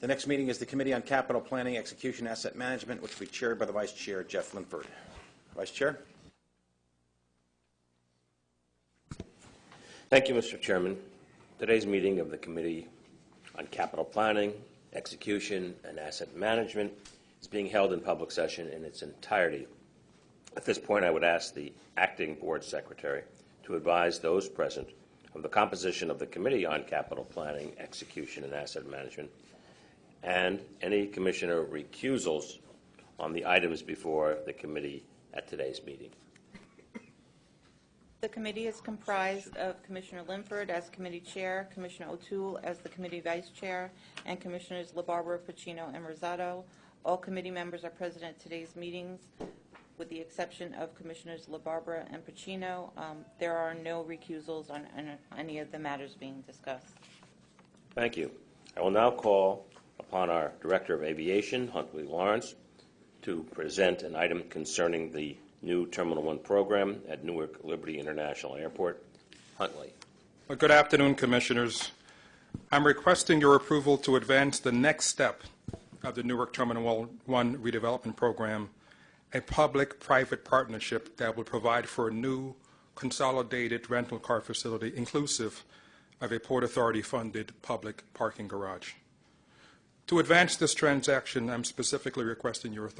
The next meeting is the Committee on Capital Planning, Execution, Asset Management, which will be chaired by the Vice Chair, Jeff Linford. Vice Chair. Thank you, Mr. Chairman. Today's meeting of the Committee on Capital Planning, Execution, and Asset Management is being held in public session in its entirety. At this point, I would ask the Acting Board Secretary to advise those present of the composition of the Committee on Capital Planning, Execution, and Asset Management, and any Commissioner recusals on the items before the Committee at today's meeting. The committee is comprised of Commissioner Linford as Committee Chair, Commissioner O'Toole as the Committee Vice Chair, and Commissioners LaBarbera, Pacino, and Rosado. All committee members are present at today's meetings, with the exception of Commissioners LaBarbera and Pacino. There are no recusals on any of the matters being discussed. Thank you. I will now call upon our Director of Aviation, Huntley Lawrence, to present an item concerning the new Terminal 1 program at Newark Liberty International Airport. Huntley. Well, good afternoon, Commissioners. I'm requesting your approval to advance the next step of the Newark Terminal 1 redevelopment program, a public-private partnership that will provide for a new consolidated rental car facility inclusive of a Port Authority-funded public parking garage. To advance this transaction, I'm specifically requesting your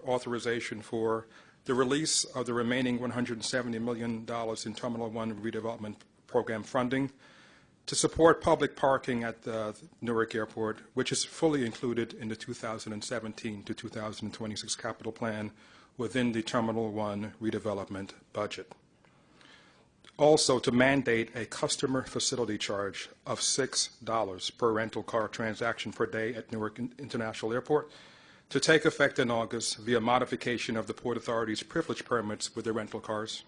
authorization for the release of the remaining $170 million in Terminal 1 redevelopment program funding to support public parking at the Newark Airport, which is fully included in the 2017 to 2026 capital plan within the Terminal 1 redevelopment budget. Also, to mandate a customer facility charge of $6 per rental car transaction per day at Newark International Airport to take effect in August via modification of the Port Authority's privilege permits with the rental cars.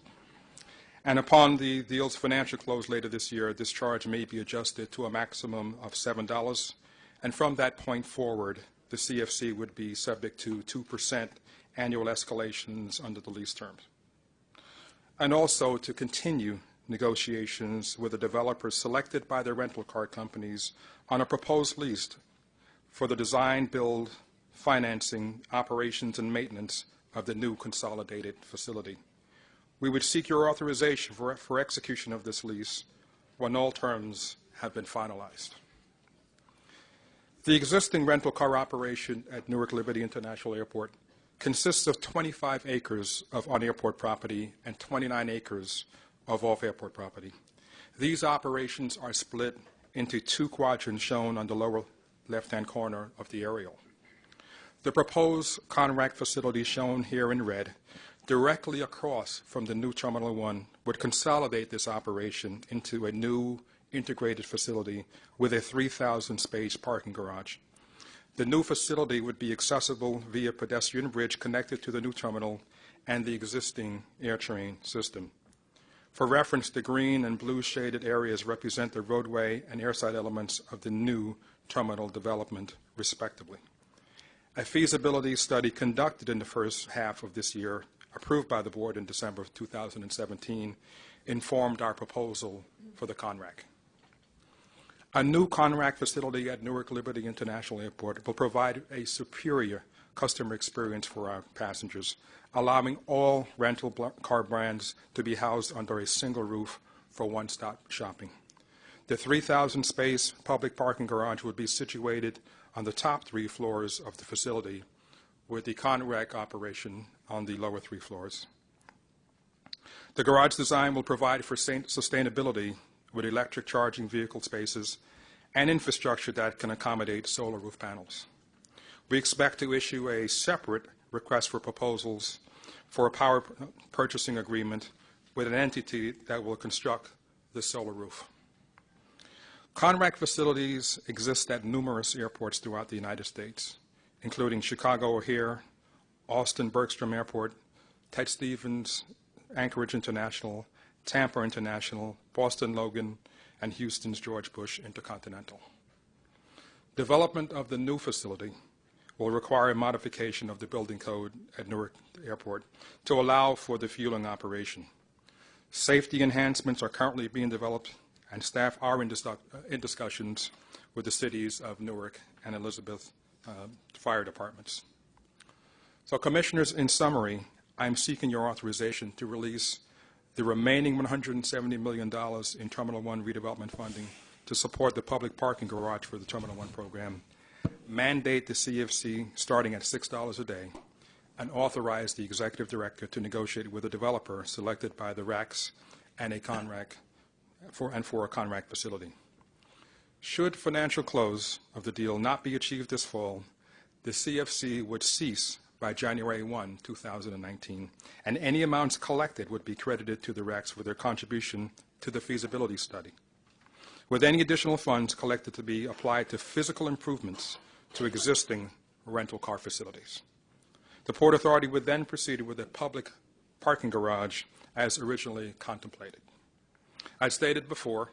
And upon the deal's financial close later this year, this charge may be adjusted to a maximum of $7. And from that point forward, the CFC would be subject to 2% annual escalations under the lease terms. And also to continue negotiations with the developers selected by the rental car companies on a proposed lease for the design, build, financing, operations, and maintenance of the new consolidated facility. We would seek your authorization for execution of this lease when all terms have been finalized. The existing rental car operation at Newark Liberty International Airport consists of 25 acres of on-airport property and 29 acres of off-airport property. These operations are split into two quadrants shown on the lower left-hand corner of the aerial. The proposed CONRAC facility shown here in red, directly across from the new Terminal 1, would consolidate this operation into a new integrated facility with a 3,000-space parking garage. The new facility would be accessible via pedestrian bridge connected to the new terminal and the existing AirTrain system. For reference, the green and blue shaded areas represent the roadway and airside elements of the new terminal development, respectively. A feasibility study conducted in the first half of this year, approved by the Board in December of 2017, informed our proposal for the CONRAC. A new CONRAC facility at Newark Liberty International Airport will provide a superior customer experience for our passengers, allowing all rental car brands to be housed under a single roof for one-stop shopping. The 3,000-space public parking garage would be situated on the top 3 floors of the facility, with the CONRAC operation on the lower 3 floors. The garage design will provide for sustainability with electric charging vehicle spaces and infrastructure that can accommodate solar roof panels. We expect to issue a separate request for proposals for a power purchasing agreement with an entity that will construct the solar roof. CONRAC facilities exist at numerous airports throughout the United States, including Chicago O'Hare, Austin Bergstrom Airport, Ted Stevens, Anchorage International, Tampa International, Boston Logan, and Houston's George Bush Intercontinental. Development of the new facility will require a modification of the building code at Newark Airport to allow for the fueling operation. Safety enhancements are currently being developed, and staff are in discussions with the cities of Newark and Elizabeth fire departments. So, Commissioners, in summary, I'm seeking your authorization to release the remaining $170 million in Terminal 1 redevelopment funding to support the public parking garage for the Terminal 1 program, mandate the CFC starting at $6 a day, and authorize the executive director to negotiate with a developer selected by the RACs and a CONRAC for a CONRAC facility. Should financial close of the deal not be achieved this fall, the CFC would cease by January 1, 2019, and any amounts collected would be credited to the RACs for their contribution to the feasibility study, with any additional funds collected to be applied to physical improvements to existing rental car facilities. The Port Authority would then proceed with a public parking garage as originally contemplated. As stated before,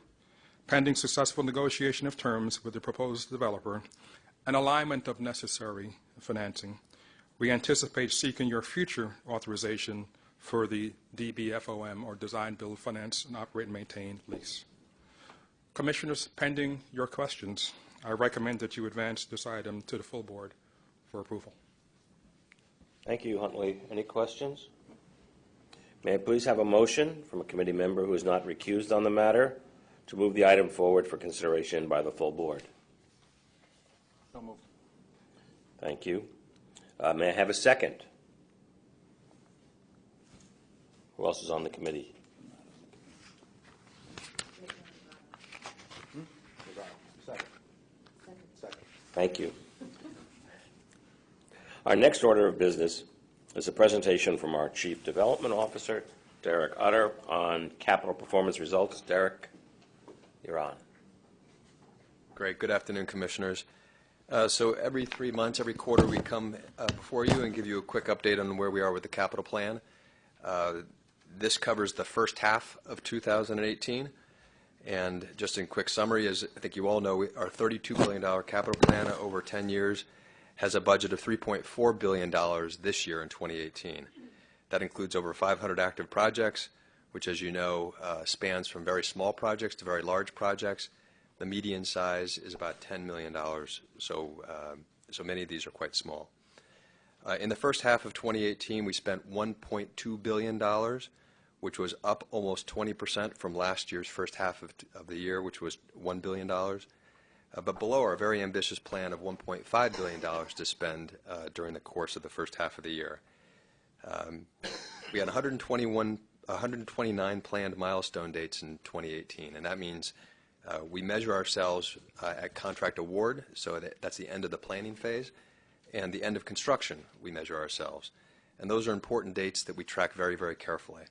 pending successful negotiation of terms with the proposed developer and alignment of necessary financing, we anticipate seeking your future authorization for the DBFOM, or Design, Build, Finance, and Operate and Maintain lease. Commissioners, pending your questions, I recommend that you advance this item to the full board for approval. Thank you, Huntley. Any questions? May I please have a motion from a committee member who is not recused on the matter to move the item forward for consideration by the full board? So moved. Thank you. May I have a second? Who else is on the committee? Second. Thank you. Our next order of business is a presentation from our Chief Development Officer, Derek Utter, on capital performance results. Derek, you're on. Great. Good afternoon, Commissioners. So every 3 months, every quarter, we come before you and give you a quick update on where we are with the capital plan. This covers the first half of 2018. And just in quick summary, as I think you all know, our $32 billion capital plan over 10 years has a budget of $3.4 billion this year in 2018. That includes over 500 active projects, which, as you know, spans from very small projects to very large projects. The median size is about $10 million, so many of these are quite small. In the first half of 2018, we spent $1.2 billion, which was up almost 20% from last year's first half of the year, which was $1 billion. But below our very ambitious plan of $1.5 billion to spend during the course of the first half of the year. We had 129 planned milestone dates in 2018, and that means we measure ourselves at contract award, so that's the end of the planning phase, and the end of construction we measure ourselves. And those are important dates that we track very, very carefully.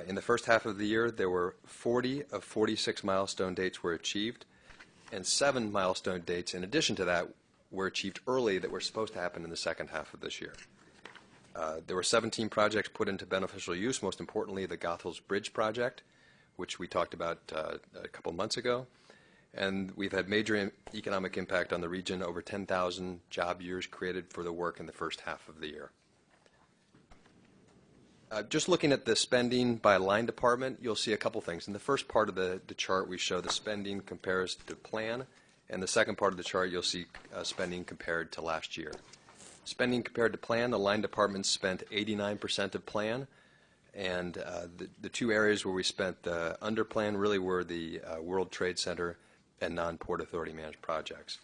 In the first half of the year, there were 40 of 46 milestone dates were achieved, and 7 milestone dates in addition to that were achieved early that were supposed to happen in the second half of this year. There were 17 projects put into beneficial use, most importantly the Goethals Bridge project, which we talked about a couple months ago. And we've had major economic impact on the region, over 10,000 job years created for the work in the first half of the year. Just looking at the spending by line department, you'll see a couple things. In the first part of the chart, we show the spending compares to plan, and the second part of the chart, you'll see spending compared to last year. Spending compared to plan, the line departments spent 89% of plan, and the two areas where we spent under plan really were the World Trade Center and non-Port Authority managed projects.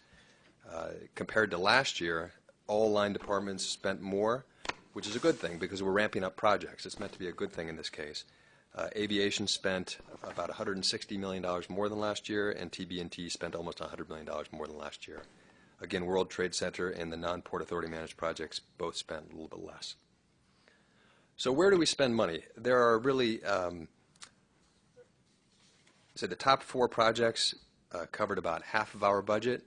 Compared to last year, all line departments spent more, which is a good thing because we're ramping up projects. It's meant to be a good thing in this case. Aviation spent about $160 million more than last year, and TB&T spent almost $100 million more than last year. Again, World Trade Center and the non-Port Authority managed projects both spent a little bit less. So where do we spend money? There are really, the top 4 projects covered about half of our budget.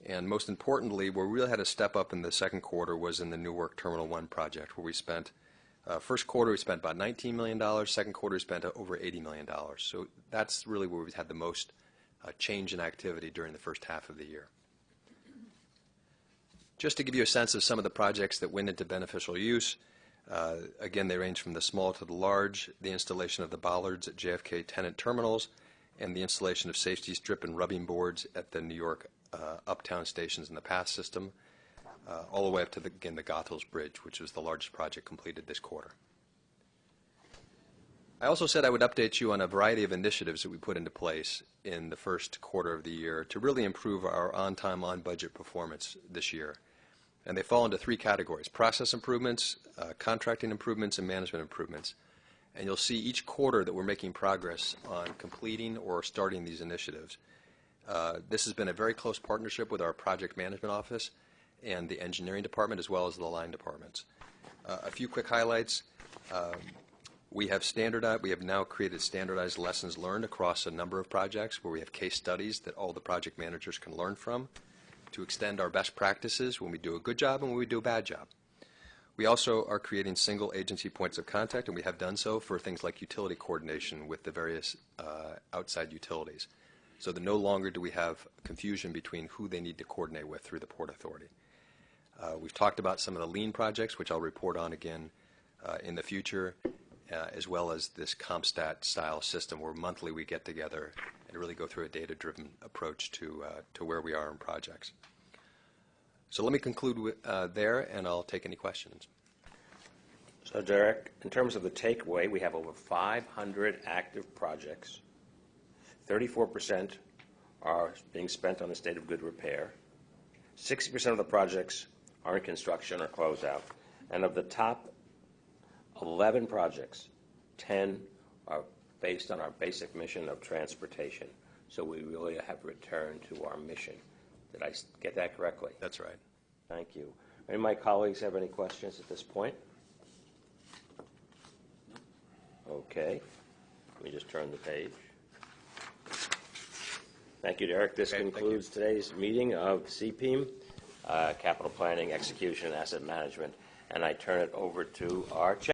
And most importantly, where we really had a step up in the second quarter was in the Newark Terminal 1 project, where we spent, first quarter we spent about $19 million, second quarter we spent over $80 million. So that's really where we've had the most change in activity during the first half of the year. Just to give you a sense of some of the projects that went into beneficial use, again, they range from the small to the large, the installation of the bollards at JFK tenant terminals, and the installation of safety strip and rubbing boards at the New York uptown stations in the pass system, all the way up to, the Goethals Bridge, which was the largest project completed this quarter. I also said I would update you on a variety of initiatives that we put into place in the first quarter of the year to really improve our on-time, on-budget performance this year. And they fall into three categories: process improvements, contracting improvements, and management improvements. And you'll see each quarter that we're making progress on completing or starting these initiatives. This has been a very close partnership with our project management office and the engineering department, as well as the line departments. A few quick highlights. We have now created standardized lessons learned across a number of projects where we have case studies that all the project managers can learn from to extend our best practices when we do a good job and when we do a bad job. We also are creating single agency points of contact, and we have done so for things like utility coordination with the various outside utilities, so that no longer do we have confusion between who they need to coordinate with through the Port Authority. We've talked about some of the lean projects, which I'll report on again in the future, as well as this CompStat style system where monthly we get together and really go through a data-driven approach to where we are in projects. So let me conclude there, and I'll take any questions. So, Derek, in terms of the takeaway, we have over 500 active projects. 34% are being spent on a state of good repair. 60% of the projects are in construction or closeout. And of the top 11 projects, 10 are based on our basic mission of transportation. So we really have returned to our mission. Did I get that correctly? That's right. Thank you. Any of my colleagues have any questions at this point? Okay. Let me just turn the page. Thank you, Derek. This Okay, thank concludes today's meeting of CPEM, Capital Planning, Execution, and Asset Management. And I turn it over to our chair.